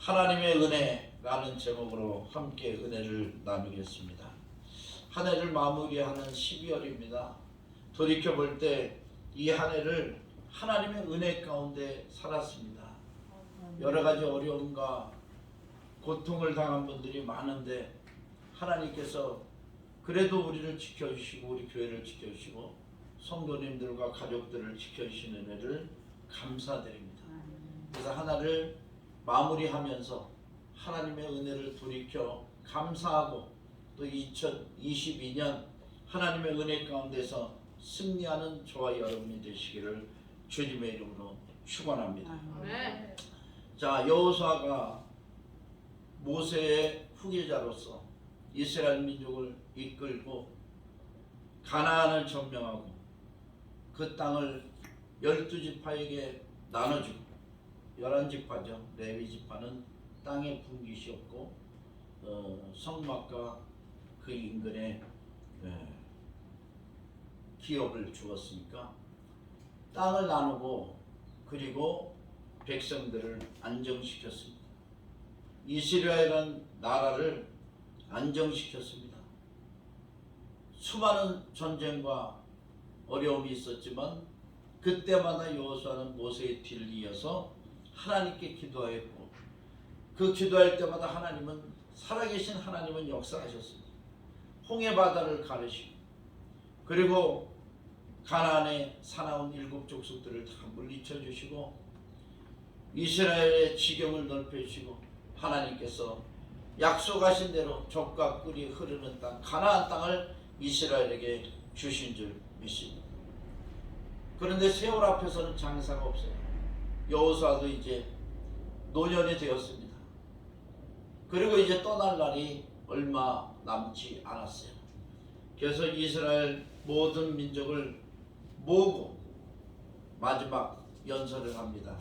하나님의 은혜라는 제목으로 함께 은혜를 나누겠습니다. 한 해를 마무리하는 12월입니다. 돌이켜볼 때 이 한 해를 하나님의 은혜 가운데 살았습니다. 여러 가지 어려움과 고통을 당한 분들이 많은데 하나님께서 그래도 우리를 지켜주시고 우리 교회를 지켜주시고 성도님들과 가족들을 지켜주시는 은혜를 감사드립니다. 그래서 하나를 마무리하면서 하나님의 은혜를 돌이켜 감사하고 또 2022년 하나님의 은혜 가운데서 승리하는 저와 여러분이 되시기를 주님의 이름으로 축원합니다. 네. 자, 여호수아가 모세의 후계자로서 이스라엘 민족을 이끌고 가나안을 점령하고 그 땅을 12지파에게 나눠주고 11지파죠. 레위지파는 땅의 분깃이었고 성막과 그 인근에 기업을 주었으니까 땅을 나누고 그리고 백성들을 안정시켰습니다. 이스라엘은 나라를 안정시켰습니다. 수많은 전쟁과 어려움이 있었지만 그때마다 여호수아는 모세의 뒤를 이어서 하나님께 기도하였고 그 기도할 때마다 하나님은 살아계신 하나님은 역사하셨습니다. 홍해 바다를 가르시고 그리고 가나안의 사나운 7 족속들을 다 물리쳐 주시고 이스라엘의 지경을 넓혀주시고 하나님께서 약속하신 대로 젖과 꿀이 흐르는 땅 가나안 땅을 이스라엘에게 주신 줄 믿습니다. 그런데 세월 앞에서는 장사가 없어요. 여호수아도 이제 노년이 되었습니다. 그리고 이제 떠날 날이 얼마 남지 않았어요. 그래서 이스라엘 모든 민족을 모으고 마지막 연설을 합니다.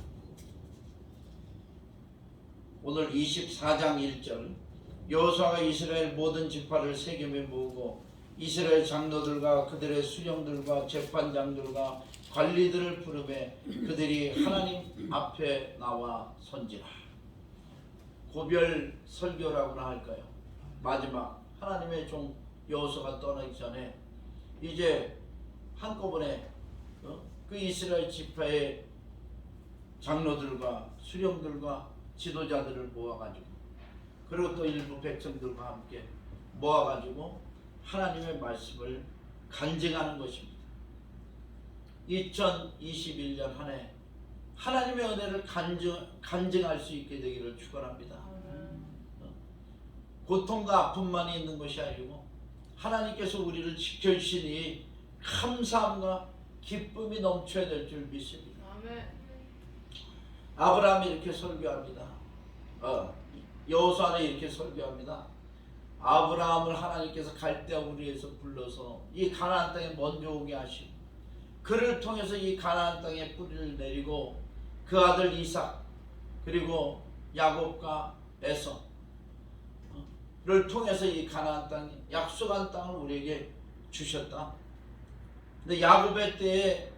오늘 24장 1절 여호수아가 이스라엘 모든 지파를 세겜에 모으고 이스라엘 장로들과 그들의 수령들과 재판장들과 관리들을 부르매 그들이 하나님 앞에 나와 선지라. 고별 설교라고나 할까요? 마지막 하나님의 종 여호수아가 떠나기 전에 이제 한꺼번에 그 이스라엘 지파의 장로들과 수령들과 지도자들을 모아가지고 그리고 또 일부 백성들과 함께 모아가지고 하나님의 말씀을 간증하는 것입니다. 2021년 한 해 하나님의 은혜를 간증할 수 있게 되기를 축원합니다. 고통과 아픔만이 있는 것이 아니고 하나님께서 우리를 지켜주시니 감사함과 기쁨이 넘쳐야 될 줄 믿습니다. 아브라함이 이렇게 설교합니다. 여호수아는 이렇게 설교합니다. 아브라함을 하나님께서 갈대아 우리에서 불러서 이 가나안 땅에 먼저 오게 하시고 그를 통해서 이 가나안 땅에 뿌리를 내리고 그 아들 이삭 그리고 야곱과 에서를 통해서 이 가나안 땅 약속한 땅을 우리에게 주셨다. 근데 야곱의 때에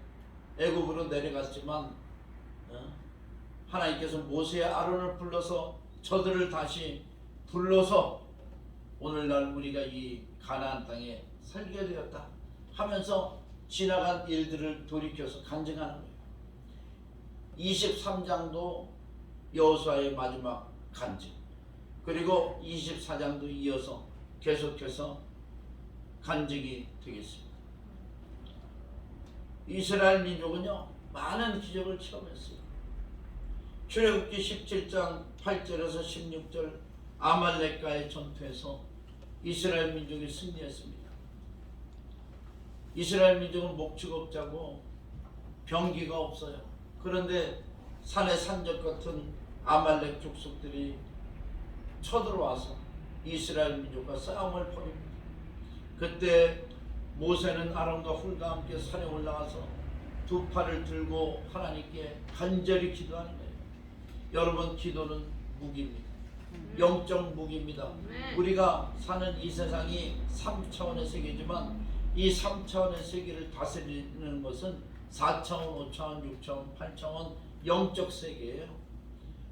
애굽으로 내려갔지만 하나님께서 모세의 아론을 불러서 저들을 다시 불러서 오늘날 우리가 이 가나안 땅에 살게 되었다 하면서 지나간 일들을 돌이켜서 간증하는 거예요. 23장도 여호수아의 마지막 간증 그리고 24장도 이어서 계속해서 간증이 되겠습니다. 이스라엘 민족은요 많은 기적을 체험했어요. 출애굽기 17장 8절에서 16절 아말렉과의 전투에서 이스라엘 민족이 승리했습니다. 이스라엘 민족은 목축업자고 병기가 없어요. 그런데 산의 산적 같은 아말렉 족속들이 쳐들어와서 이스라엘 민족과 싸움을 벌입니다. 그때 모세는 아론과 훌과 함께 산에 올라가서 두 팔을 들고 하나님께 간절히 기도하는 거예요. 여러분 기도는 무기입니다. 영적 무기입니다. 우리가 사는 이 세상이 3차원의 세계지만 이 3차원의 세계를 다스리는 것은 4차원, 5차원, 6차원, 8차원 영적 세계예요.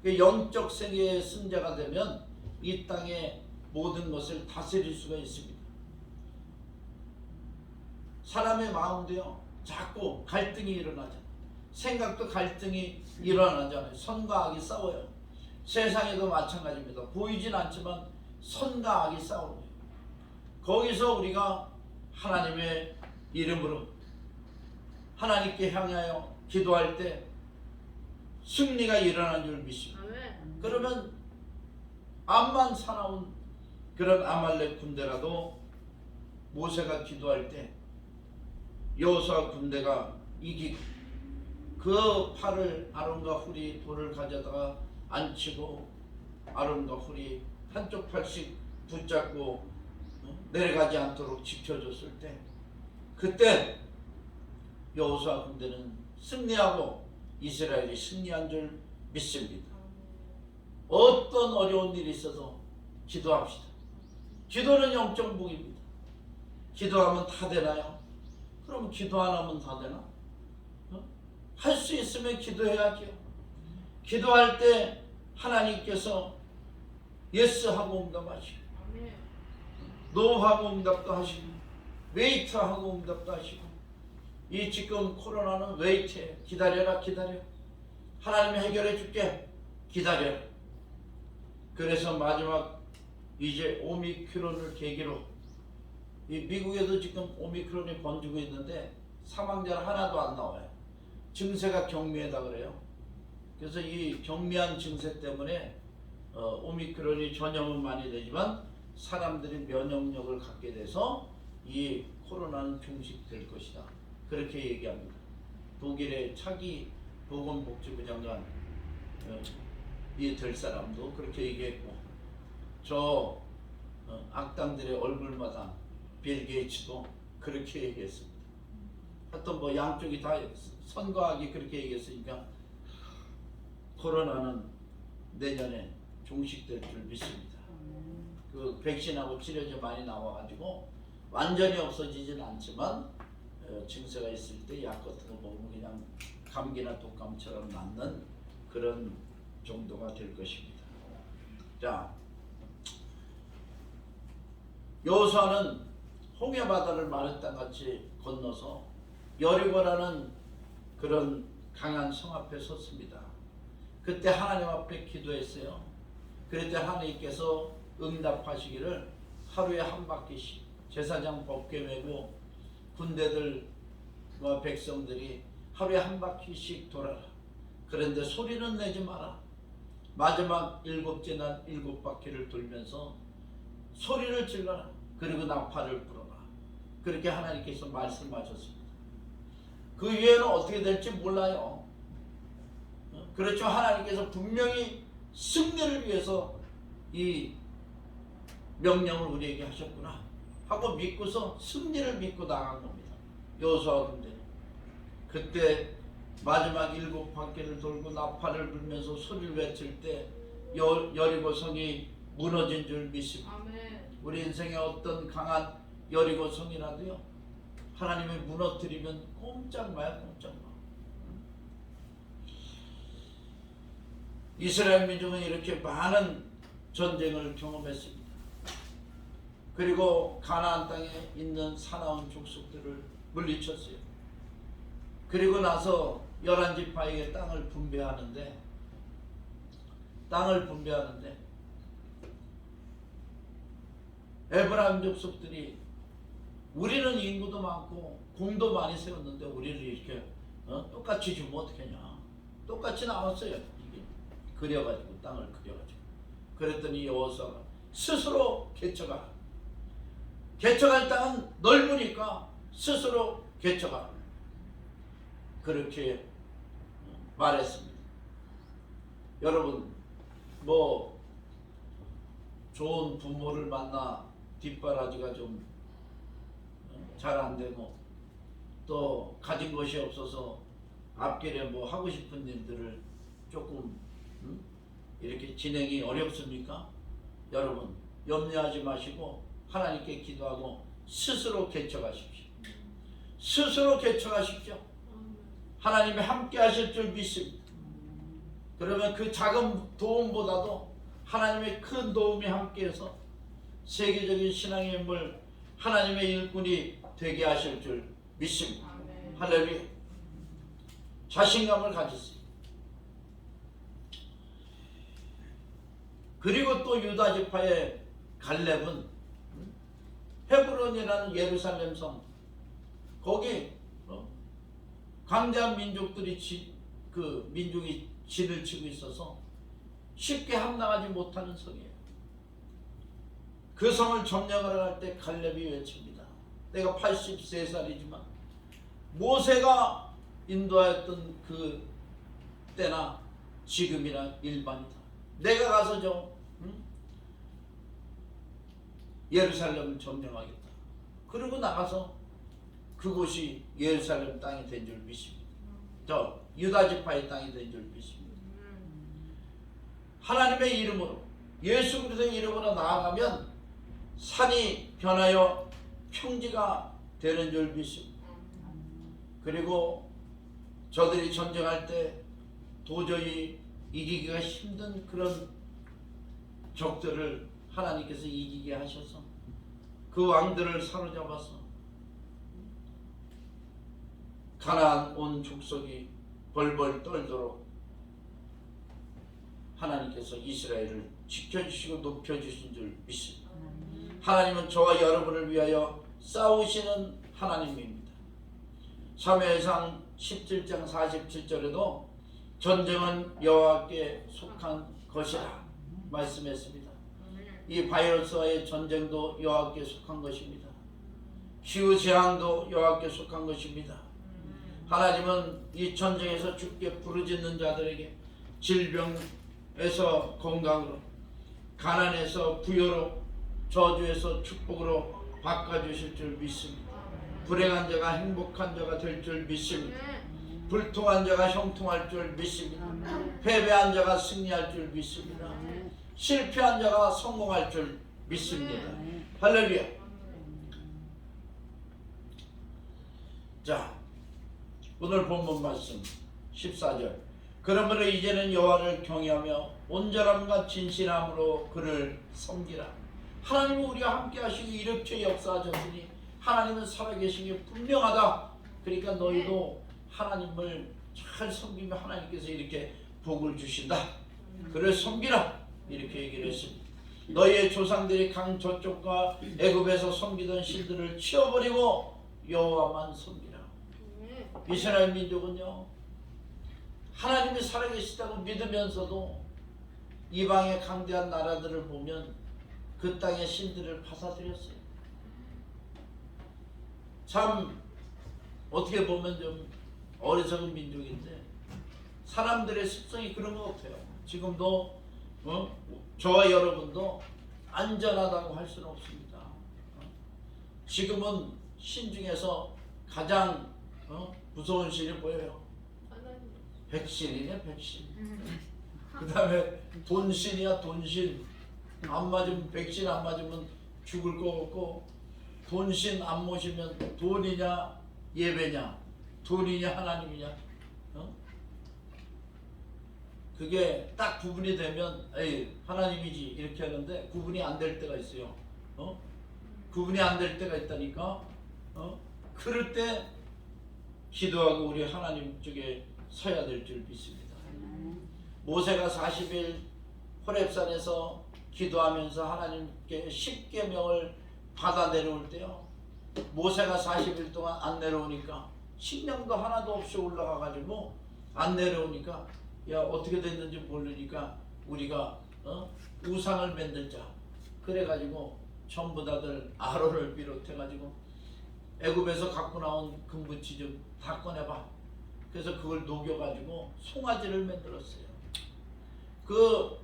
그 영적 세계의 승자가 되면 이 땅의 모든 것을 다스릴 수가 있습니다. 사람의 마음도요, 자꾸 갈등이 일어나잖아요. 생각도 갈등이 일어나잖아요. 선과 악이 싸워요. 세상에도 마찬가지입니다. 보이진 않지만 선과 악이 싸우는 거예요. 거기서 우리가 하나님의 이름으로 하나님께 향하여 기도할 때 승리가 일어난 줄 믿습니다. 그러면 암만 사나운 그런 아말렉 군대라도 모세가 기도할 때 여호수아 군대가 이기고 그 팔을 아론과 훌이 돌을 가져다가 앉히고 아론과 훌이 한쪽 팔씩 붙잡고 내려가지 않도록 지켜줬을 때 그때 여호수아 군대는 승리하고 이스라엘이 승리한 줄 믿습니다. 어떤 어려운 일이 있어도 기도합시다. 기도는 영적 무기입니다. 기도하면 다 되나요? 그럼 기도 안 하면 다 되나? 할 수 있으면 기도해야죠. 기도할 때 하나님께서 예스 하고 응답하시고 노 하고 응답도 하시고 웨이트 하고 응답도 하시고 이 지금 코로나는 웨이트해. 기다려라 기다려. 하나님이 해결해 줄게. 기다려. 그래서 마지막 이제 오미크론을 계기로 이 미국에도 지금 오미크론이 번지고 있는데 사망자는 하나도 안 나와요. 증세가 경미하다 그래요. 그래서 이 경미한 증세 때문에 오미크론이 전염은 많이 되지만 사람들이 면역력을 갖게 돼서 이 코로나는 종식될 것이다. 그렇게 얘기합니다. 독일의 차기 보건복지부 장관 이 될 사람도 그렇게 얘기했고 저 악당들의 얼굴마다 빌 게이츠도 그렇게 얘기했습니다. 하여튼 뭐 양쪽이 다 선과 악이 그렇게 얘기했으니까 코로나는 내년에 종식될 줄 믿습니다. 그 백신하고 치료제 많이 나와가지고 완전히 없어지진 않지만 증세가 있을 때 약 같은 거 먹으면 그냥 감기나 독감처럼 낫는 그런 정도가 될 것입니다. 자, 여호수아는 홍해 바다를 마른 땅같이 건너서 여리고라는 그런 강한 성 앞에 섰습니다. 그때 하나님 앞에 기도했어요. 그때 하나님께서 응답하시기를 하루에 한 바퀴씩 제사장 법궤 메고 군대들과 백성들이 하루에 한 바퀴씩 돌아라. 그런데 소리는 내지 마라. 마지막 7째 날 7바퀴를 돌면서 소리를 질러라. 그리고 나팔을 불어라. 그렇게 하나님께서 말씀하셨습니다. 그 이후에는 어떻게 될지 몰라요. 그렇죠. 하나님께서 분명히 승리를 위해서 이 명령을 우리에게 하셨구나 하고 믿고서 승리를 믿고 나간 겁니다. 여호수아 군대는 그때 마지막 7바퀴를 돌고 나팔을 불면서 소리를 외칠 때 여리고 성이 무너진 줄 믿습니다. 아멘. 우리 인생에 어떤 강한 여리고 성이라도요 하나님이 무너뜨리면 꼼짝 마요. 꼼짝 마. 이스라엘 민족은 이렇게 많은 전쟁을 경험했습니다. 그리고 가나안 땅에 있는 사나운 족속들을 물리쳤어요. 그리고 나서 11지파에게 땅을 분배하는데 에브라임 족속들이 우리는 인구도 많고 공도 많이 세웠는데 우리를 이렇게 똑같이 주면 어떡하냐. 똑같이 나왔어요. 이게 그려가지고 땅을 그려가지고. 그랬더니 여호수아가 스스로 개척하라. 개척할 땅은 넓으니까 스스로 개척하라. 그렇게 말했습니다. 여러분 뭐 좋은 부모를 만나 뒷바라지가 좀 잘 안 되고 또 가진 것이 없어서 앞길에 뭐 하고 싶은 일들을 조금 이렇게 진행이 어렵습니까? 여러분 염려하지 마시고 하나님께 기도하고 스스로 개척하십시오. 스스로 개척하십시오. 하나님이 함께 하실 줄 믿습니다. 그러면 그 작은 도움보다도 하나님의 큰 도움이 함께해서 세계적인 신앙의 인물 하나님의 일꾼이 되게 하실 줄 믿습니다. 할렐루야. 자신감을 가지세요. 그리고 또 유다 지파의 갈렙은 헤브론이라는 예루살렘 성, 거기 강대한 민족들이 그 민족이 진을 치고 있어서 쉽게 함락하지 못하는 성이에요. 그 성을 점령하러 갈 때 갈렙이 외칩니다. 내가 83살이지만 모세가 인도하였던 그 때나 지금이나 일반이다. 내가 가서 예루살렘을 점령하겠다. 그리고 나가서 그곳이 예루살렘 땅이 된 줄 믿습니다. 저 유다 지파의 땅이 된 줄 믿습니다. 하나님의 이름으로 예수 그리스도의 이름으로 나아가면 산이 변하여 평지가 되는 줄 믿습니다. 그리고 저들이 전쟁할 때 도저히 이기기가 힘든 그런 적들을 하나님께서 이기게 하셔서 그 왕들을 사로잡아서 가나안 온 족속이 벌벌 떨도록 하나님께서 이스라엘을 지켜주시고 높여주신 줄 믿습니다. 하나님은 저와 여러분을 위하여 싸우시는 하나님입니다. 사무엘상 17장 47절에도 전쟁은 여호와께 속한 것이라 말씀했습니다. 이 바이러스와의 전쟁도 여호와께 속한 것입니다. 기후 재앙도 여호와께 속한 것입니다. 하나님은 이 전쟁에서 죽게 부르짖는 자들에게 질병에서 건강으로, 가난에서 부여로, 저주에서 축복으로 바꿔주실 줄 믿습니다. 불행한 자가 행복한 자가 될 줄 믿습니다. 불통한 자가 형통할 줄 믿습니다. 패배한 자가 승리할 줄 믿습니다. 실패한 자가 성공할 줄 믿습니다. 할렐루야. 자, 오늘 본문 말씀 14절. 그러므로 이제는 여호와를 경외하며 온전함과 진실함으로 그를 섬기라. 하나님은 우리와 함께 하시고 이렇게 역사하셨으니 하나님은 살아계신 게 분명하다. 그러니까 너희도 하나님을 잘 섬기면 하나님께서 이렇게 복을 주신다. 그를 섬기라. 이렇게 얘기를 했습니다. 너희의 조상들이 강 저쪽과 애굽에서 섬기던 신들을 치워버리고 여호와만 섬기라. 이스라엘 민족은요, 하나님이 살아계시다고 믿으면서도 이방의 강대한 나라들을 보면 그 땅의 신들을 받아들였어요. 참 어떻게 보면 좀 어리석은 민족인데 사람들의 습성이 그런 것 같아요. 지금도 저와 여러분도 안전하다고 할 수는 없습니다. 지금은 신 중에서 가장 무서운 신이 뭐예요? 백신이네, 백신. 그 다음에 돈신이야, 돈신. 안 맞으면, 백신 안 맞으면 죽을 거 같고, 돈신 안 모시면 돈이냐 예배냐, 돈이냐 하나님이냐, 그게 딱 구분이 되면 에이 하나님이지 이렇게 하는데 구분이 안 될 때가 있어요. 구분이 안 될 때가 있다니까. 그럴 때 기도하고 우리 하나님 쪽에 서야 될 줄 믿습니다. 모세가 40일 호렙산에서 기도하면서 하나님께 10계명을 받아 내려올 때요, 모세가 40일 동안 안 내려오니까 식량도 하나도 없이 올라가 가지고 안 내려오니까 야 어떻게 됐는지 모르니까 우리가 우상을 만들자 그래 가지고 전부 다들 아론을 비롯해 가지고 애굽에서 갖고 나온 금붙이 좀 다 꺼내봐. 그래서 그걸 녹여 가지고 송아지를 만들었어요. 그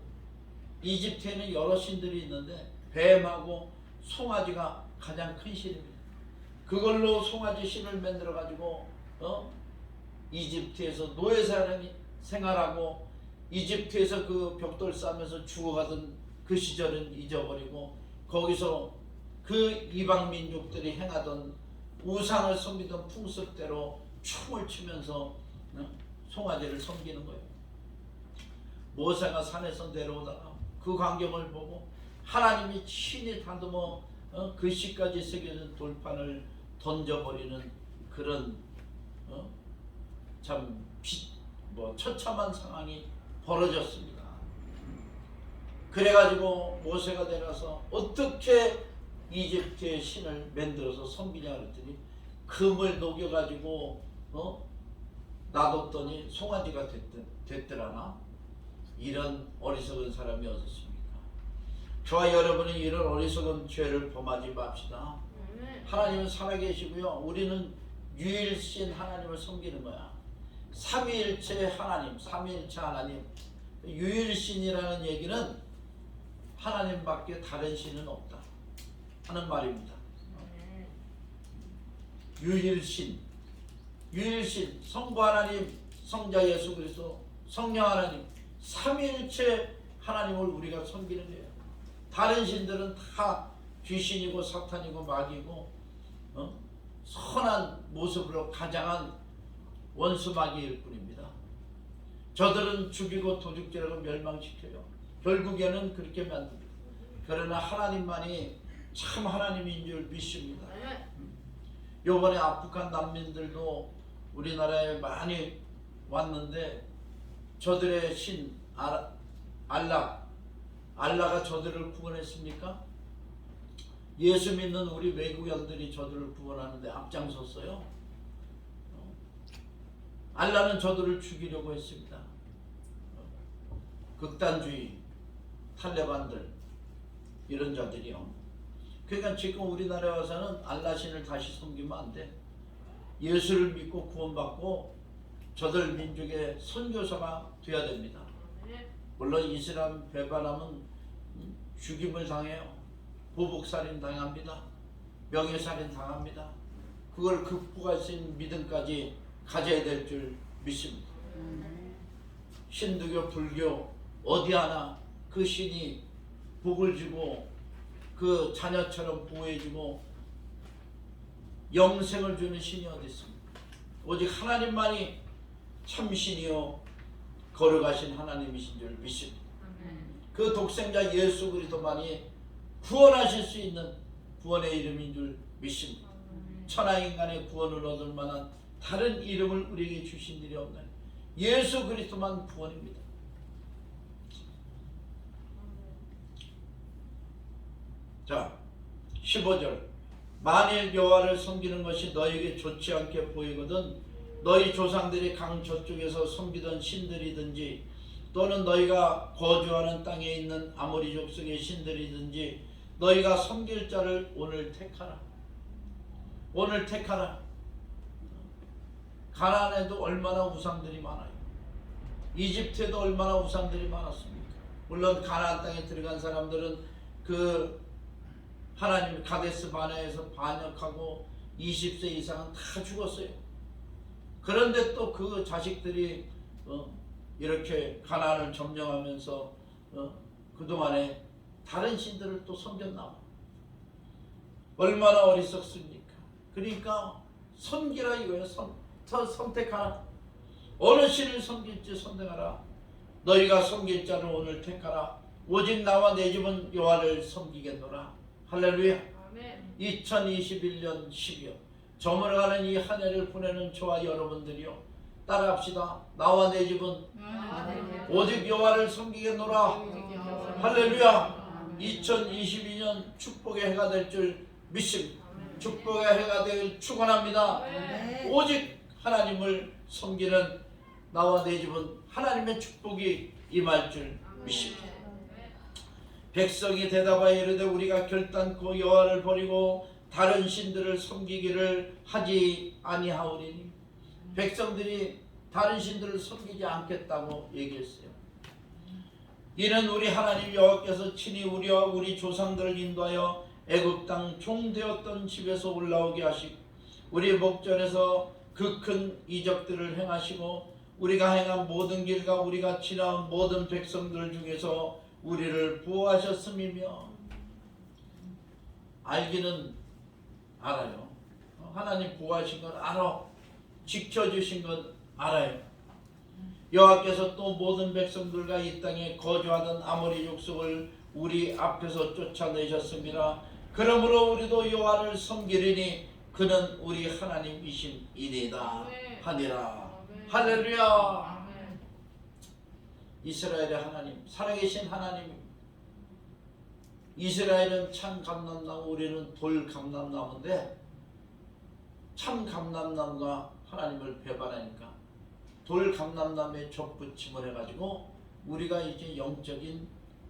이집트에는 여러 신들이 있는데 뱀하고 송아지가 가장 큰 신입니다. 그걸로 송아지 신을 만들어 가지고 이집트에서 노예 생활하고 이집트에서 그 벽돌 싸면서 죽어가던 그 시절은 잊어버리고 거기서 그 이방 민족들이 행하던 우상을 섬기던 풍습대로 춤을 추면서 송아지를 섬기는 거예요. 모세가 산에서 내려오다가 그 광경을 보고 하나님이 친히 다듬어 글씨까지 새겨진 돌판을 던져버리는 그런 참 처참한 상황이 벌어졌습니다. 그래가지고 모세가 내려서 어떻게 이집트의 신을 만들어서 섬기냐 그랬더니 금을 녹여가지고 놔뒀더니 송아지가 됐더라나. 이런 어리석은 사람이 어딨습니까? 저와 여러분이 이런 어리석은 죄를 범하지 맙시다. 하나님은 살아계시고요, 우리는 유일신 하나님을 섬기는 거야. 삼위일체 하나님, 삼위일체 하나님. 유일신이라는 얘기는 하나님밖에 다른 신은 없다 하는 말입니다. 유일신, 유일신, 성부 하나님, 성자 예수 그리스도, 성령 하나님, 삼위일체 하나님을 우리가 섬기는 거예요. 다른 신들은 다 귀신이고 사탄이고 마귀고 선한 모습으로 가장한 원수 마귀일 뿐입니다. 저들은 죽이고 도둑질하고 멸망시켜요. 결국에는 그렇게 만듭니다. 그러나 하나님만이 참 하나님인 줄 믿습니다. 요번에 아프간 난민들도 우리나라에 많이 왔는데 저들의 신 알라가 저들을 구원했습니까? 예수 믿는 우리 외국인들이 저들을 구원하는데 앞장섰어요. 알라는 저들을 죽이려고 했습니다. 극단주의, 탈레반들 이런 자들이요. 그러니까 지금 우리나라에 와서는 알라신을 다시 섬기면 안 돼. 예수를 믿고 구원받고 저들 민족의 선교사가 돼야 됩니다. 물론 이슬람 배반하면 죽임을 당해요. 보복살인 당합니다. 명예살인 당합니다. 그걸 극복할 수 있는 믿음까지 가져야 될 줄 믿습니다. 힌두교, 불교 어디 하나 그 신이 복을 주고 그 자녀처럼 보호해주고 영생을 주는 신이 어디 있습니까? 오직 하나님만이 참신이요 거룩하신 하나님이신 줄 믿습니다. 그 독생자 예수 그리스도만이 구원하실 수 있는 구원의 이름인 줄 믿습니다. 천하인간의 구원을 얻을 만한 다른 이름을 우리에게 주신 일이 없나요? 예수 그리스도만 구원입니다. 자, 15절. 만일 여호와를 섬기는 것이 너에게 좋지 않게 보이거든 너희 조상들이 강 저쪽에서 섬기던 신들이든지 또는 너희가 거주하는 땅에 있는 아모리 족속의 신들이든지 너희가 섬길 자를 오늘 택하라. 오늘 택하라. 가나안에도 얼마나 우상들이 많아요. 이집트에도 얼마나 우상들이 많았습니까? 물론 가나안 땅에 들어간 사람들은 그 하나님 가데스 바네아에서 반역하고 20세 이상은 다 죽었어요. 그런데 또 그 자식들이 이렇게 가나안을 점령하면서 그동안에 다른 신들을 또 섬겼나. 얼마나 어리석습니까? 그러니까 섬기라 이거예요. 선택하라. 어느 신을 섬길지 선택하라. 너희가 섬길 자를 오늘 택하라. 오직 나와 내 집은 여호와를 섬기겠노라. 할렐루야. 아멘. 2021년 12월 저물어가는 이 한 해를 보내는 저와 여러분들이요, 따라합시다. 나와 내 집은 오직 여호와를 섬기겠노라. 할렐루야. 2022년 축복의 해가 될 줄 믿습니다. 축복의 해가 되길 축원합니다. 오직 하나님을 섬기는 나와 내 집은 하나님의 축복이 임할 줄 믿습니다. 백성이 대답하여 이르되 우리가 결단코 여호와를 버리고 다른 신들을 섬기기를 하지 아니하오리니. 백성들이 다른 신들을 섬기지 않겠다고 얘기했어요. 이는 우리 하나님 여호와께서 친히 우리와 우리 조상들을 인도하여 애굽 땅 종되었던 집에서 올라오게 하시고 우리 목전에서 그 큰 이적들을 행하시고 우리가 행한 모든 길과 우리가 지나온 모든 백성들 중에서 우리를 보호하셨음이며. 알기는 알아요. 하나님 보호하신 건 알아. 지켜주신 건 알아요. 여호와께서 또 모든 백성들과 이 땅에 거주하던 아모리 족속을 우리 앞에서 쫓아내셨습니다. 그러므로 우리도 여호와를 섬기리니 그는 우리 하나님이심이니이다 하니라. 할렐루야. 이스라엘의 하나님, 살아계신 하나님. 이스라엘은 참 감람나무, 우리는 돌 감람나무인데, 참 감람나무가 하나님을 배반하니까 돌 감람나무에 접붙임을 해가지고 우리가 이제 영적인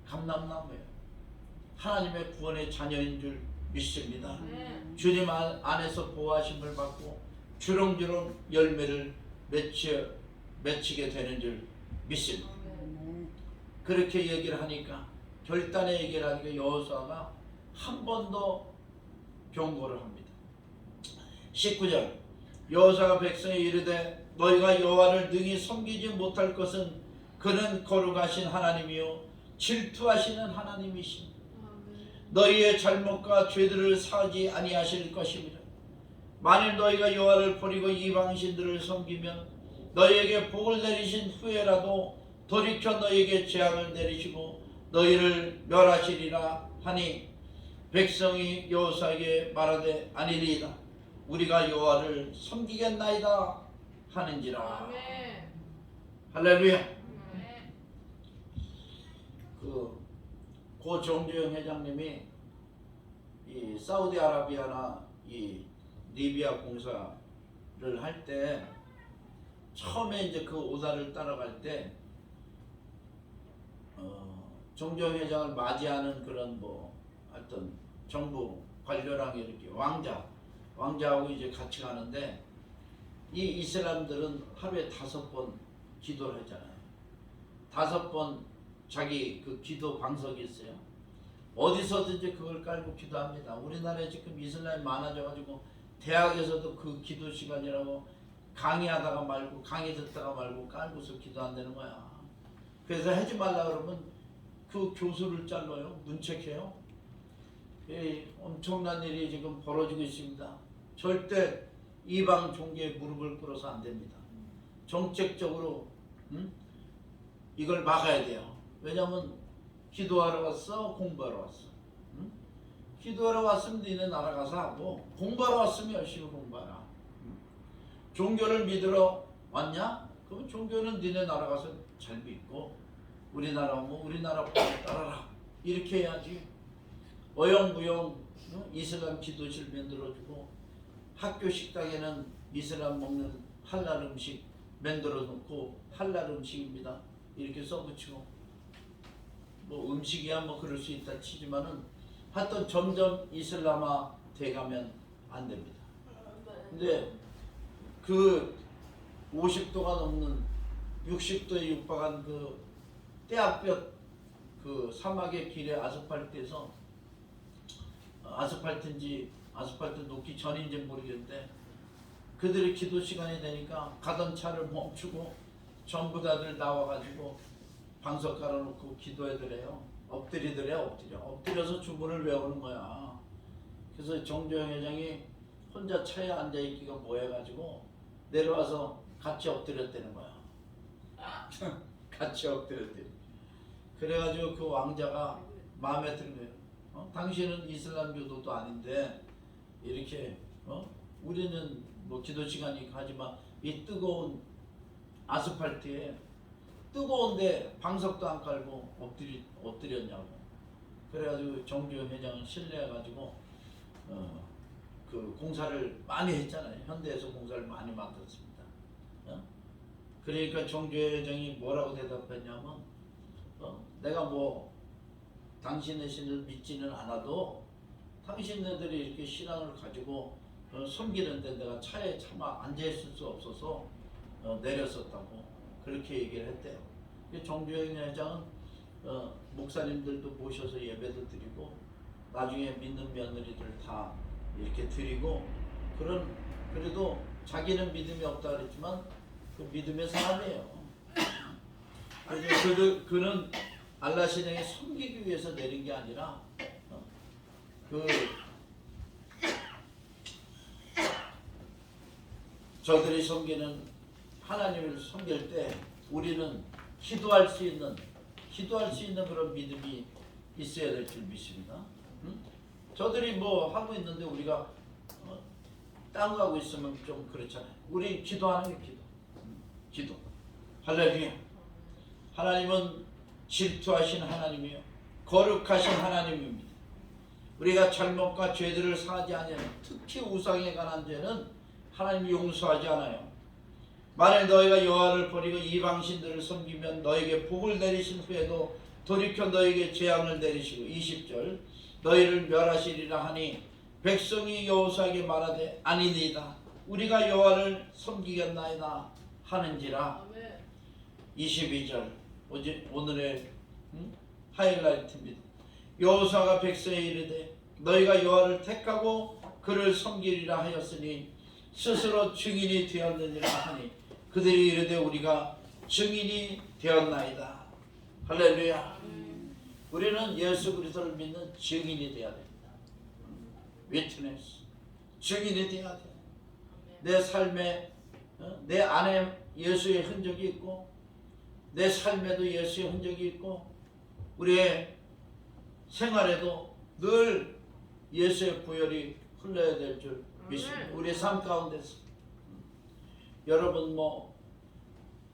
감람나무예요. 하나님의 구원의 자녀인 줄 믿습니다. 주님 안에서 보호하심을 받고 주렁주렁 열매를 맺히게 되는 줄 믿습니다. 그렇게 얘기를 하니까, 결단의 얘기를 하니까 여호수아가 한 번 더 경고를 합니다. 19절, 여호수아가 백성에 이르되 너희가 여호와를 능히 섬기지 못할 것은 그는 거룩하신 하나님이요 질투하시는 하나님이시니 너희의 잘못과 죄들을 사하지 아니하실 것입니다. 만일 너희가 여호와를 버리고 이방신들을 섬기면 너희에게 복을 내리신 후에라도 돌이켜 너희에게 재앙을 내리시고 너희를 멸하시리라 하니 백성이 여호수아에게 말하되 아니리이다. 우리가 여호와를 섬기겠나이다 하는지라. 아멘. 할렐루야. 고 정주영 회장님이 이 사우디아라비아나 이 리비아 공사를 할 때 처음에 이제 그 오다를 따라갈 때 정주영 회장을 맞이하는 그런 뭐 하여튼 정부 관료랑 이렇게 왕자하고 이제 같이 가는데, 이 이슬람들은 하루에 5번 기도를 하잖아요. 5번 자기 그 기도 방석이 있어요. 어디서든지 그걸 깔고 기도합니다. 우리나라에 지금 이슬람이 많아져가지고 대학에서도 그 기도 시간이라고 강의하다가 말고 강의 듣다가 말고 깔고서 기도한다는 거야. 그래서 하지 말라 그러면 그 교수를 잘라요. 문책해요. 엄청난 일이 지금 벌어지고 있습니다. 절대 이방 종교에 무릎을 꿇어서 안 됩니다. 정책적으로 이걸 막아야 돼요. 왜냐하면 기도하러 왔어? 공부하러 왔어? 기도하러 왔으면 니네 나라 가서 하고, 공부하러 왔으면 열심히 공부하라. 종교를 믿으러 왔냐? 그럼 종교는 니네 나라 가서 잘 믿고 우리나라 오면 우리나라 법을 따라라. 이렇게 해야지. 어영부영 이슬람 기도실 만들어주고 학교 식당에는 이슬람 먹는 할랄 음식 만들어 놓고 할랄 음식입니다 이렇게 써붙이고, 뭐 음식이야 뭐 그럴 수 있다 치지만은 하여튼 점점 이슬람화 돼가면 안 됩니다. 근데 그 50도가 넘는 60도에 육박한 그 떼약볕 그 사막의 길에 아스팔트에서, 아스팔트인지 아스팔트 놓기 전인지 모르겠는데, 그들의 기도 시간이 되니까 가던 차를 멈추고 전부 다들 나와가지고 방석 깔아놓고 기도해드래요. 엎드려서 주문을 외우는 거야. 그래서 정주영 회장이 혼자 차에 앉아있기가 뭐해가지고 내려와서 같이 엎드렸다는 거야. 같이 엎드렸대. 그래가지고 그 왕자가 마음에 드는 거예요. 당신은 이슬람교도도 아닌데 이렇게 우리는 뭐 기도 시간이 하지만 이 뜨거운 아스팔트에 뜨거운데 방석도 안 깔고 엎드렸냐고. 그래가지고 정주영 회장은 신뢰해가지고 그 공사를 많이 했잖아요. 현대에서 공사를 많이 맡았습니다. 그러니까 정주영 회장이 뭐라고 대답했냐면 내가 뭐 당신의 신을 믿지는 않아도 당신네들이 이렇게 신앙을 가지고 섬기는데 내가 차에 차마 앉아있을 수 없어서 내렸었다고 그렇게 얘기를 했대요. 정주영 회장은 목사님들도 모셔서 예배도 드리고 나중에 믿는 며느리들 다 이렇게 드리고, 그래도 자기는 믿음이 없다 그랬지만 그 믿음의 사람이에요. 그래서 그는 알라 신앙에 섬기기 위해서 내린 게 아니라 저들이 섬기는 하나님을 섬길 때 우리는 기도할 수 있는 그런 믿음이 있어야 될 줄 믿습니다. 응? 저들이 뭐 하고 있는데 우리가 딴 거 하고 있으면 좀 그렇잖아요. 우리 기도하는 게 기도. 할렐루야. 하나님은 질투하신 하나님이요 거룩하신 하나님입니다. 우리가 잘못과 죄들을 사하지 아니하는 특히 우상에 관한 죄는 하나님이 용서하지 않아요. 만일 너희가 여호와를 버리고 이방신들을 섬기면 너에게 복을 내리신 후에도 돌이켜 너에게 재앙을 내리시고 20절 너희를 멸하시리라 하니 백성이 여호수아에게 말하되 아니니이다 우리가 여호와를 섬기겠나이다 하는지라. 22절 오늘의 하이라이트입니다. 여호수아가 백성에 이르되 너희가 여호와를 택하고 그를 섬기리라 하였으니 스스로 증인이 되었느니라 하니 그들이 이르되 우리가 증인이 되었나이다. 할렐루야. 우리는 예수 그리스도를 믿는 증인이 되어야 됩니다. 위트네스 증인이 되어야 돼. 내 삶에 내 안에 예수의 흔적이 있고 내 삶에도 예수의 흔적이 있고 우리의 생활에도 늘 예수의 보혈이 흘러야 될 줄 믿습니다. 우리의 삶 가운데서 여러분 뭐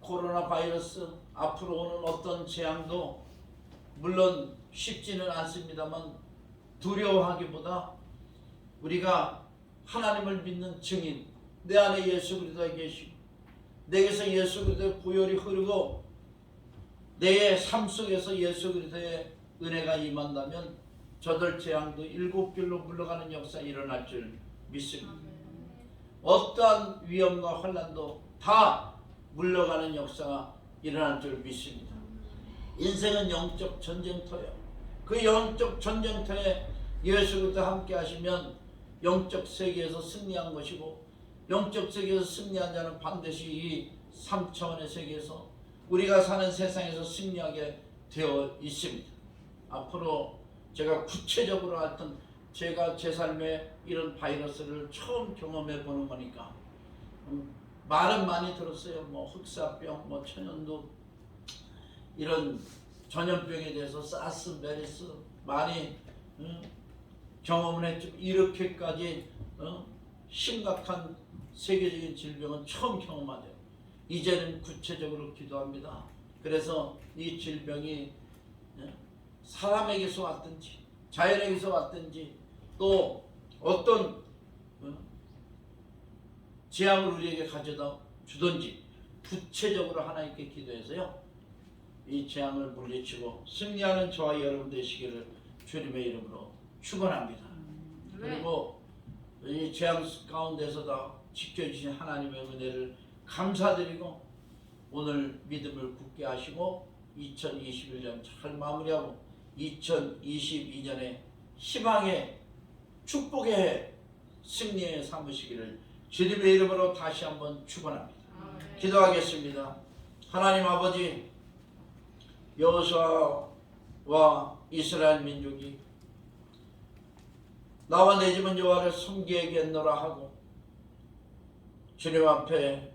코로나 바이러스 앞으로 오는 어떤 재앙도 물론 쉽지는 않습니다만 두려워하기보다 우리가 하나님을 믿는 증인 내 안에 예수 그리스도가 계시고 내게서 예수 그리스도의 보혈이 흐르고 내 삶 속에서 예수 그리스도의 은혜가 임한다면 저들 재앙도 7길로 물러가는 역사 일어날 줄 믿습니다. 어떠한 위험과 환난도 다 물러가는 역사가 일어날 줄 믿습니다. 인생은 영적 전쟁터예요. 그 영적 전쟁터에 예수 그리스도와 함께 하시면 영적 세계에서 승리한 것이고 영적 세계에서 승리한 자는 반드시 이 3차원의 세계에서 우리가 사는 세상에서 승리하게 되어 있습니다. 앞으로 제가 구체적으로 하여튼 제가 제 삶에 이런 바이러스를 처음 경험해 보는 거니까 말은 많이 들었어요. 뭐 흑사병, 뭐 천연두 이런 전염병에 대해서 사스, 메르스 많이 경험을 했지만 이렇게까지 심각한 세계적인 질병은 처음 경험하대요. 이제는 구체적으로 기도합니다. 그래서 이 질병이 사람에게서 왔든지 자연에게서 왔든지 또 어떤 재앙을 우리에게 가져다 주든지 구체적으로 하나님께 기도해서요 이 재앙을 물리치고 승리하는 저와 여러분 되시기를 주님의 이름으로 축원합니다. 그리고 이 재앙 가운데서 다 지켜주신 하나님의 은혜를 감사드리고 오늘 믿음을 굳게 하시고 2021년 잘 마무리하고 2022년에 희망의 축복의 해 승리에 삼으시기를 주님의 이름으로 다시 한번 축원합니다. 기도하겠습니다. 하나님 아버지 여호수아와 이스라엘 민족이 나와 내 집은 여호와를 섬기겠노라 하고 주님 앞에